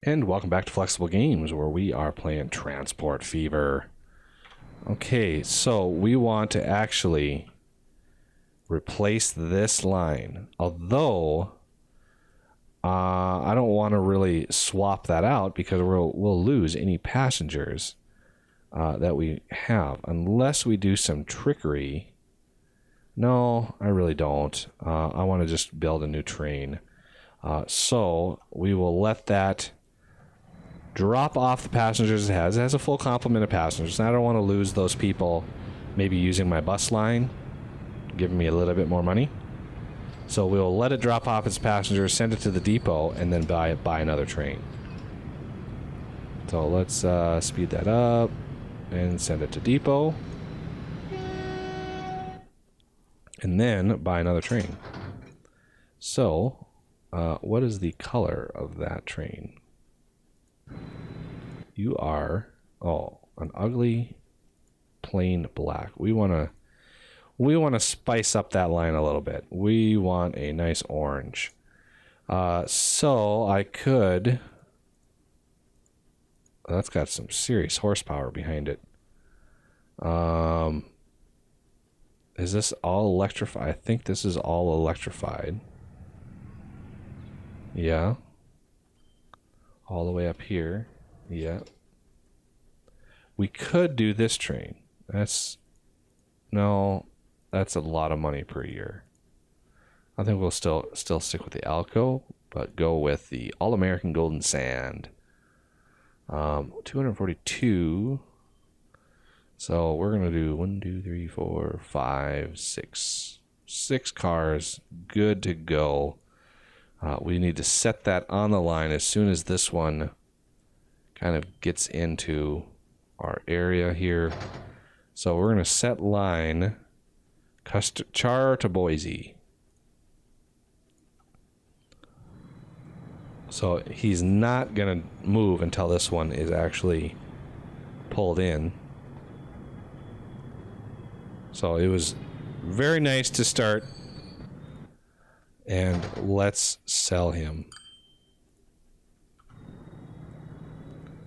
And welcome back to Flexible Games, where we are playing Transport Fever. Okay, so we want to actually replace this line. Although, I don't want to really swap that out because we'll lose any passengers that we have. Unless we do some trickery. No, I really don't. I want to just build a new train. So we will let that drop off the passengers it has. It has a full complement of passengers. And I don't want to lose those people maybe using my bus line, giving me a little bit more money. So we'll let it drop off its passengers, send it to the depot, and then buy another train. So let's speed that up and send it to depot. And then buy another train. So, what is the color of that train? You are, an ugly plain black. We want to spice up that line a little bit. We want a nice orange. So I could, that's got some serious horsepower behind it. Is this all electrified? I think this is all electrified. Yeah. All the way up here. Yeah. We could do this train. That's a lot of money per year. I think we'll still stick with the Alco, but go with the All-American Golden Sand. 242. So we're going to do 1, 2, 3, 4, 5, 6. 6 cars. Good to go. We need to set that on the line as soon as this one kind of gets into our area here. So we're going to set line Char to Boise. So he's not going to move until this one is actually pulled in. So it was very nice to start. And let's sell him.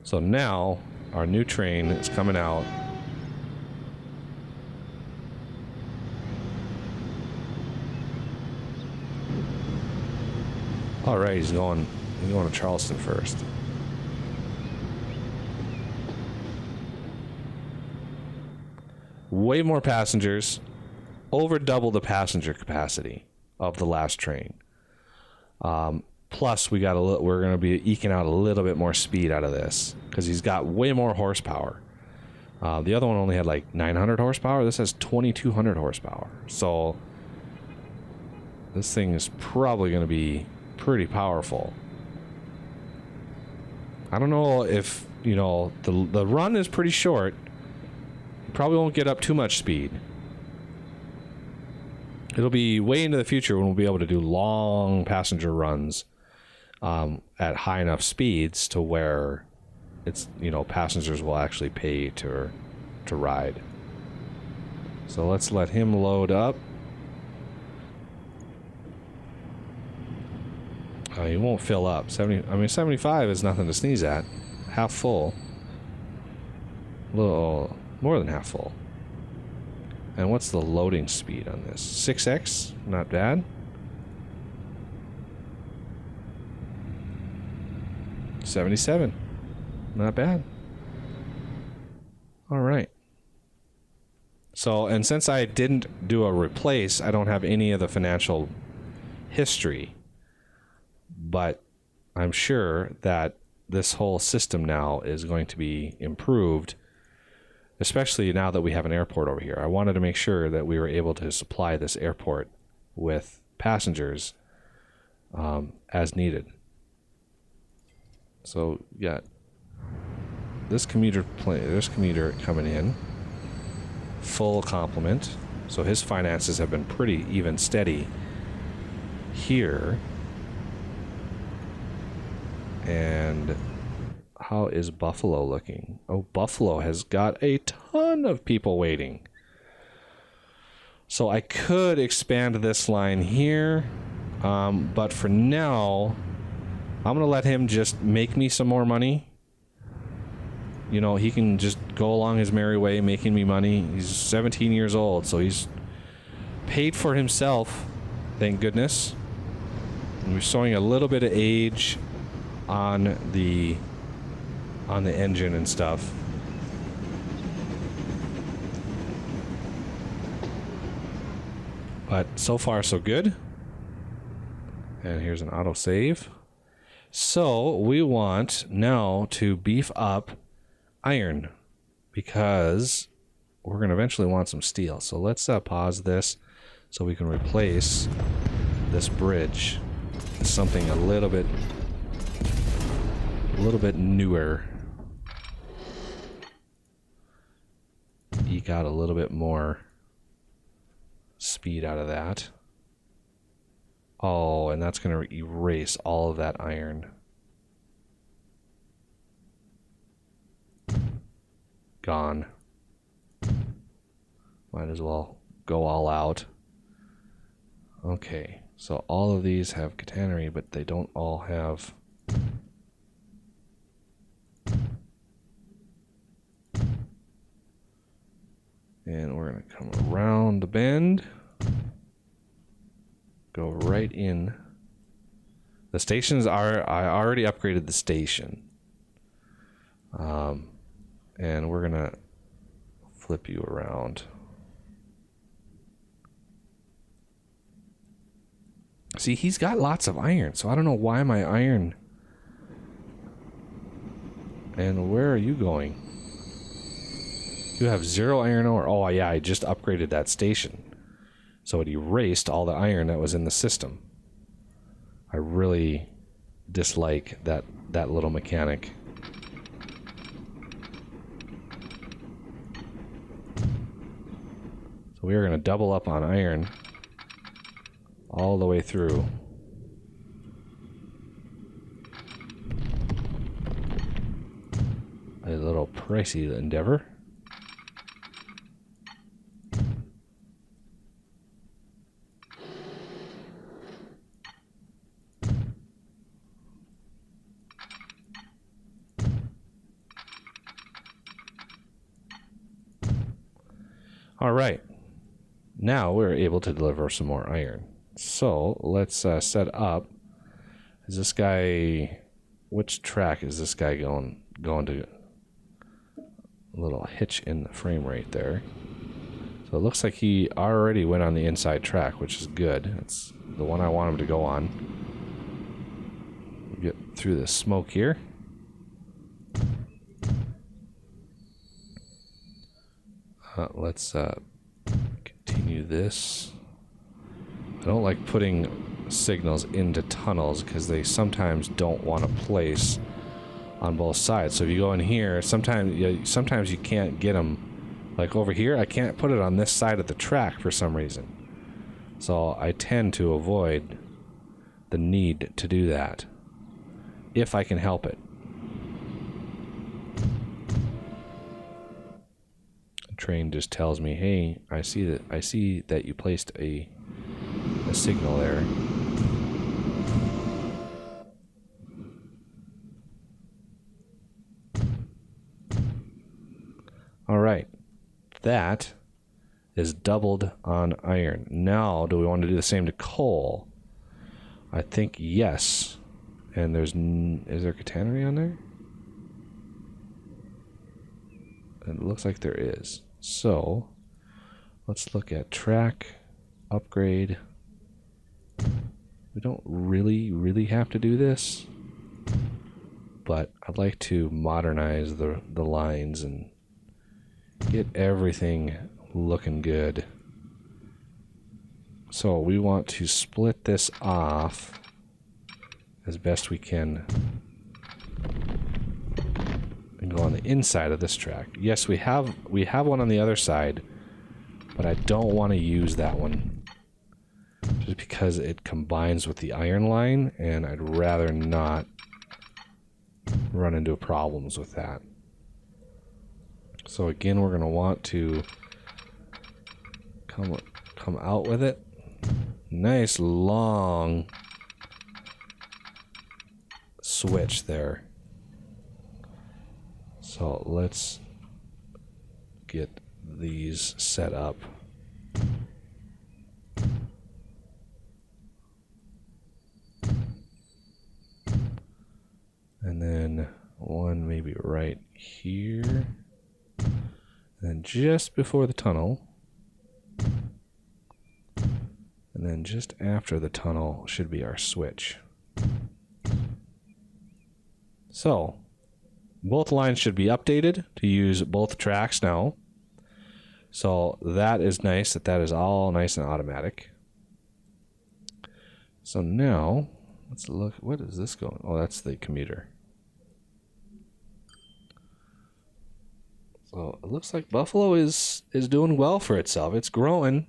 So now our new train is coming out. All right, he's going to Charleston first. Way more passengers, over double the passenger capacity of the last train. Plus, we're going to be eking out a little bit more speed out of this because he's got way more horsepower. The other one only had like 900 horsepower. This has 2,200 horsepower. So this thing is probably going to be pretty powerful. I don't know if, the run is pretty short. You probably won't get up too much speed. It'll be way into the future when we'll be able to do long passenger runs at high enough speeds to where it's, passengers will actually pay to ride. So let's let him load up. He won't fill up. 75 is nothing to sneeze at. Half full. A little more than half full. And what's the loading speed on this? 6x? Not bad. 77. Not bad. All right. So, and since I didn't do a replace, I don't have any of the financial history. But I'm sure that this whole system now is going to be improved, especially now that we have an airport over here. I wanted to make sure that we were able to supply this airport with passengers as needed. So, yeah, this commuter coming in, full complement. So his finances have been pretty even steady here. And how is Buffalo looking? Oh, Buffalo has got a ton of people waiting. So I could expand this line here, but for now, I'm gonna let him just make me some more money. You know, he can just go along his merry way making me money. He's 17 years old, so he's paid for himself, thank goodness. And we're showing a little bit of age on the engine and stuff. But so far so good. And here's an autosave. So we want now to beef up iron because we're going to eventually want some steel. So let's pause this so we can replace this bridge with something a little bit newer. Eke out a little bit more speed out of that. Oh, and that's going to erase all of that iron. Gone. Might as well go all out. Okay, so all of these have catenary, but they don't all have... And we're going to come around the bend. Go right in. The stations are... I already upgraded the station. And we're going to flip you around. See, he's got lots of iron, so I don't know why my iron... And where are you going? You have 0 iron ore. Oh, yeah, I just upgraded that station. So it erased all the iron that was in the system. I really dislike that little mechanic. So we are going to double up on iron all the way through. A little pricey endeavor. All right, now we're able to deliver some more iron. So let's set up. Is this guy? Which track is this guy going to? A little hitch in the frame right there. So it looks like he already went on the inside track, which is good. It's the one I want him to go on. Get through the smoke here. Let's continue this. I don't like putting signals into tunnels because they sometimes don't want to place on both sides. So if you go in here, sometimes you can't get them. Like over here, I can't put it on this side of the track for some reason. So I tend to avoid the need to do that if I can help it. Train just tells me, hey, I see that you placed a signal there. All right, that is doubled on iron. Now, do we want to do the same to coal? I think yes. And is there catenary on there? It looks like there is. So, let's look at track, upgrade. We don't really have to do this, but I'd like to modernize the lines and get everything looking good. So we want to split this off as best we can and go on the inside of this track. Yes, we have one on the other side, but I don't want to use that one just because it combines with the iron line, and I'd rather not run into problems with that. So again, we're going to want to come out with it. Nice long switch there. So let's get these set up. And then one maybe right here. And then just before the tunnel. And then just after the tunnel should be our switch. So, both lines should be updated to use both tracks now. So that is nice, that is all nice and automatic. So now, let's look, what is this going? Oh, that's the commuter. So it looks like Buffalo is doing well for itself. It's growing.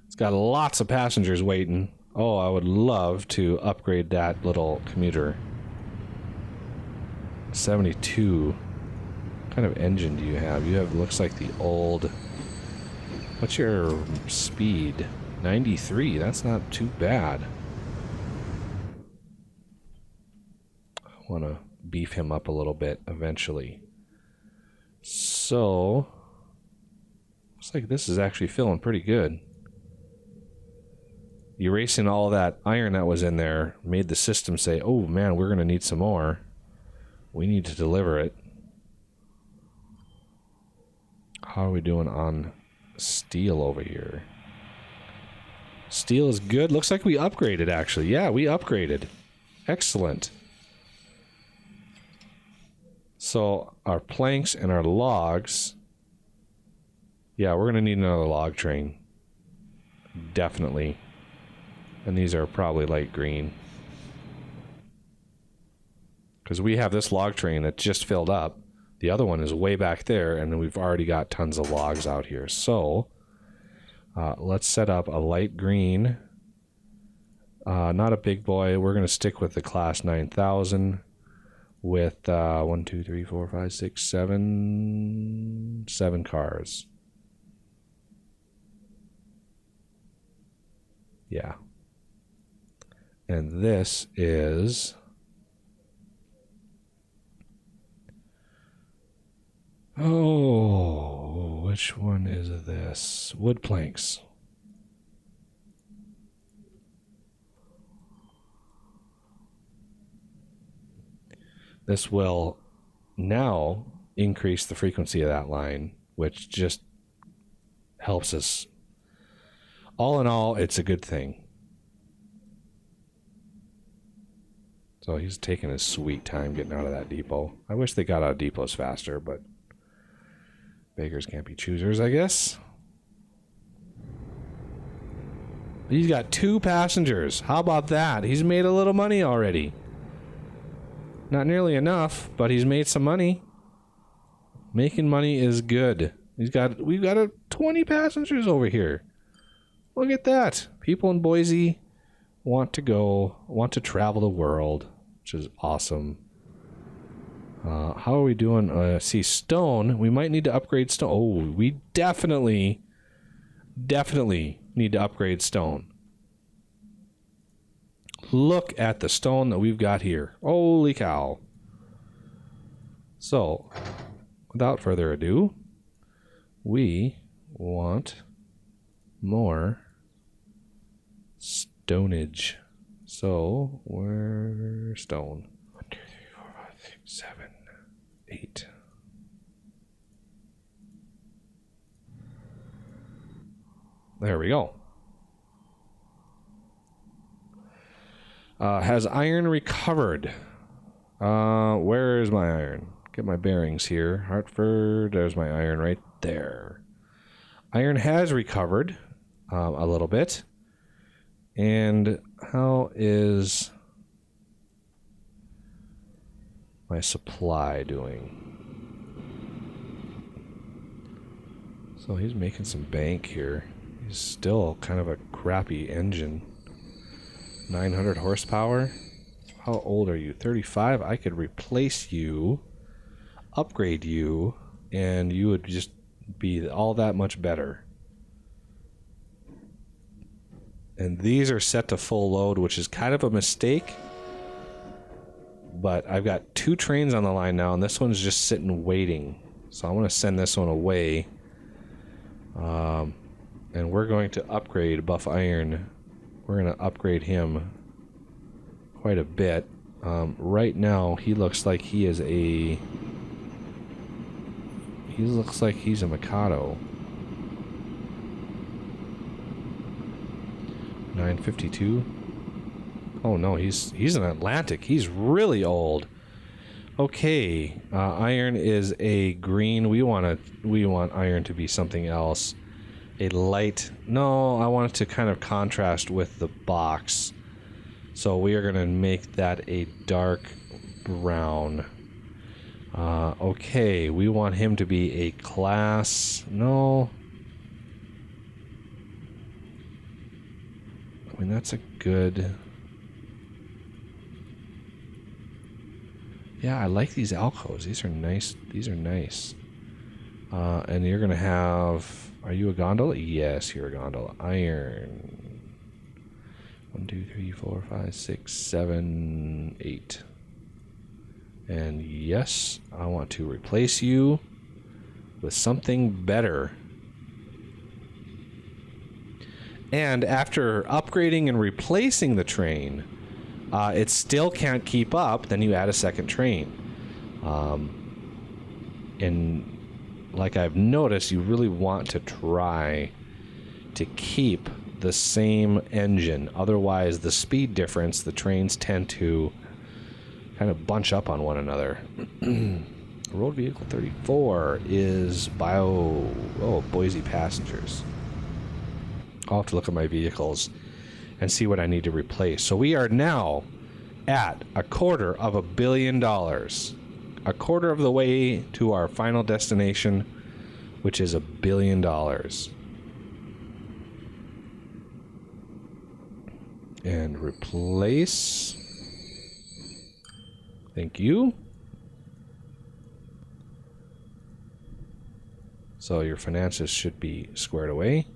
It's got lots of passengers waiting. Oh, I would love to upgrade that little commuter. 72. What kind of engine do you have? You have, looks like the old... What's your speed? 93. That's not too bad. I want to beef him up a little bit eventually. So, looks like this is actually feeling pretty good. Erasing all that iron that was in there made the system say, oh man, we're going to need some more. We need to deliver it. How are we doing on steel over here? Steel is good. Looks like we upgraded, actually. Yeah, we upgraded. Excellent. So our planks and our logs. Yeah, we're going to need another log train. Definitely. And these are probably light green. Because we have this log train that just filled up. The other one is way back there, and then we've already got tons of logs out here. So, let's set up a light green. Not a big boy. We're going to stick with the class 9000 with 1, 2, 3, 4, 5, 6, 7 cars. Yeah. And this is... Oh, which one is this? Wood planks. This will now increase the frequency of that line, which just helps us. All in all, it's a good thing. So he's taking his sweet time getting out of that depot. I wish they got out of depots faster, but beggars can't be choosers, I guess. He's got 2 passengers. How about that? He's made a little money already. Not nearly enough, but he's made some money. Making money is good. We've got 20 passengers over here. Look at that. People in Boise want to travel the world, which is awesome. How are we doing? See, stone. We might need to upgrade stone. Oh, we definitely need to upgrade stone. Look at the stone that we've got here. Holy cow. So, without further ado, we want more stonage. So, where's stone? 1, 2, 3, 4, 5, 6, 7, 8. There we go. Has iron recovered? Where is my iron? Get my bearings here. Hartford, there's my iron right there. Iron has recovered a little bit. And how is my supply doing? So he's making some bank here. He's still kind of a crappy engine. 900 horsepower. How old are you? 35. I could replace you, upgrade you, and you would just be all that much better. And these are set to full load, which is kind of a mistake. But I've got 2 trains on the line now, and this one's just sitting waiting. So I'm going to send this one away. And we're going to upgrade Buff Iron. We're going to upgrade him quite a bit. Right now, he looks like he is a... He looks like he's a Mikado. 952. Oh no, he's an Atlantic. He's really old. Okay, iron is a green. We want iron to be something else. A light. No, I want it to kind of contrast with the box. So we are going to make that a dark brown. Okay, we want him to be a class. No. I mean, that's a good... Yeah, I like these alcoves. These are nice. These are nice. And you're going to have... Are you a gondola? Yes, you're a gondola. Iron. 1, 2, 3, 4, 5, 6, 7, 8. And yes, I want to replace you with something better. And after upgrading and replacing the train, it still can't keep up. Then you add a second train. And like I've noticed, you really want to try to keep the same engine. Otherwise, the speed difference, the trains tend to kind of bunch up on one another. Road vehicle 34 is Boise passengers. I'll have to look at my vehicles and see what I need to replace. So we are now at $250 million. A quarter of the way to our final destination, which is $1 billion. And replace. Thank you. So your finances should be squared away.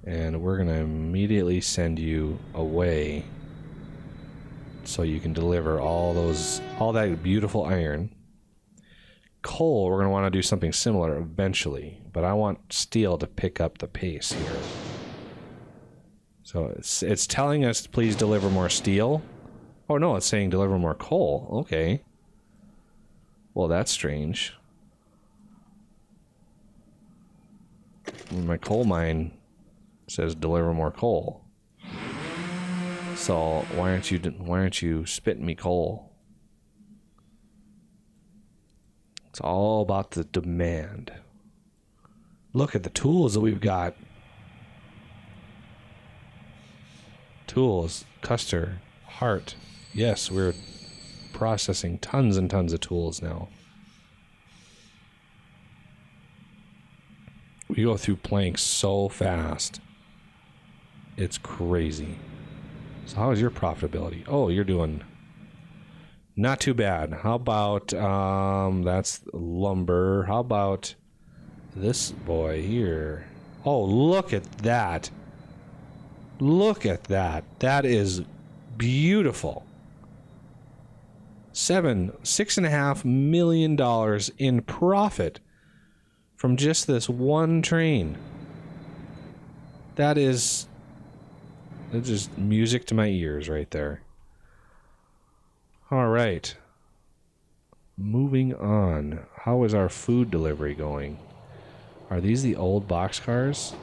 And we're going to immediately send you away so you can deliver all that beautiful iron. Coal, we're going to want to do something similar eventually, but I want steel to pick up the pace here. So it's telling us, please deliver more steel. Oh no, it's saying deliver more coal. Okay. Well, that's strange. My coal mine says deliver more coal. So why aren't you spitting me coal? It's all about the demand. Look at the tools that we've got. Tools, Custer, Hart. Yes, we're processing tons and tons of tools now. We go through planks so fast. It's crazy. So how is your profitability? Oh, you're doing not too bad. How about, that's lumber. How about this boy here? Oh, look at that. Look at that. That is beautiful. $6.5 million in profit from just this one train. That's just music to my ears right there. All right. Moving on. How is our food delivery going? Are these the old boxcars?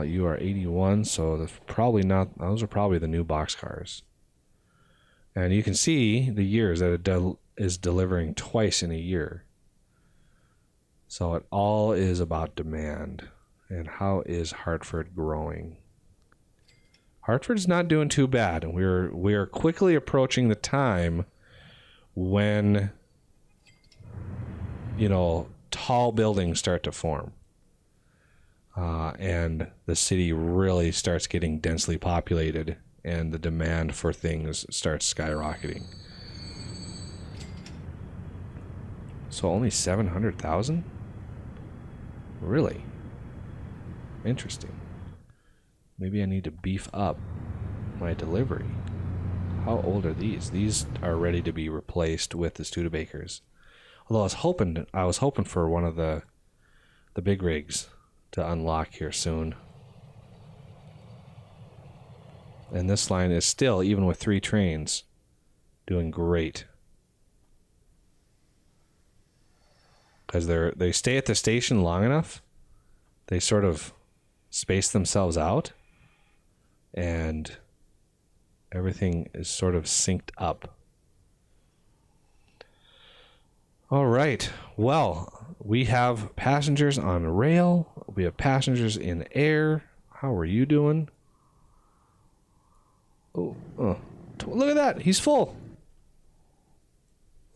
You are 81, so that's probably not. Those are probably the new boxcars. And you can see the years that it is delivering twice in a year. So it all is about demand. And how is Hartford growing? Hartford's not doing too bad, and we're quickly approaching the time when, tall buildings start to form. And the city really starts getting densely populated, and the demand for things starts skyrocketing. So only 700,000? Really? Interesting. Maybe I need to beef up my delivery. How old are these? These are ready to be replaced with the Studebakers. Although I was hoping for one of the big rigs to unlock here soon. And this line is still, even with 3 trains, doing great. Because they stay at the station long enough, they sort of space themselves out, and everything is sort of synced up. All right. Well, we have passengers on rail. We have passengers in air. How are you doing? Oh, look at that. He's full.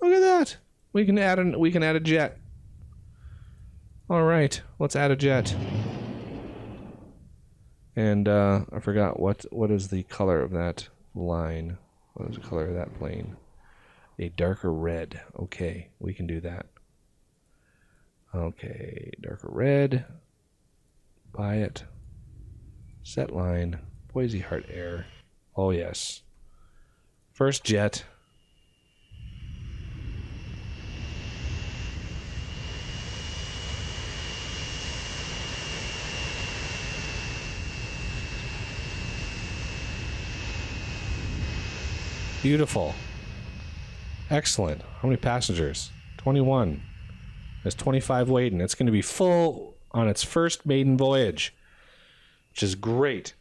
Look at that. We can add a jet. All right. Let's add a jet. And I forgot what is the color of that line. What is the color of that plane? A darker red. Okay, we can do that. Okay, darker red. Buy it. Set line. Boise Heart Air. Oh, yes. First jet. Beautiful. Excellent. How many passengers? 21. There's 25 waiting. It's going to be full on its first maiden voyage, which is great.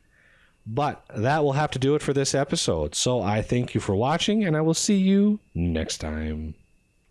But that will have to do it for this episode. So I thank you for watching, and I will see you next time.